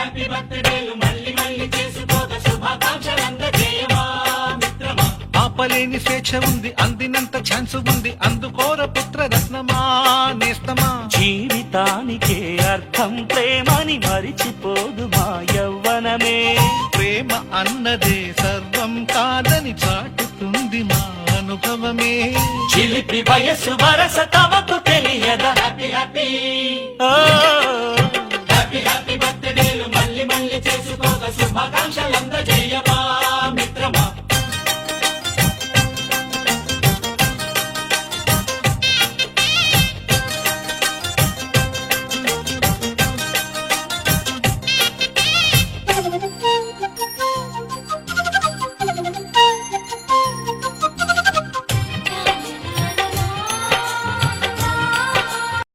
Happy బర్త్డేలు మళ్ళీ మళ్ళీ చేసుకోక శుభాకాంక్షలందజేయమా మిత్రమా. ఆపలేని స్వేచ్ఛ ఉంది, అందినంత ఛాన్స్ ఉంది, అందుకోర పుత్ర రత్నమా నేస్తమా. జీవితానికే అర్థం ప్రేమని మరిచిపోదు మా యవ్వనమే. ప్రేమ అన్నదే సర్వం కాదని చాటుతుంది మా అనుభవమే. చిలిపి వయసు వరస తమకు తెలియదా. హ్యాపీ హ్యాపీ ఓ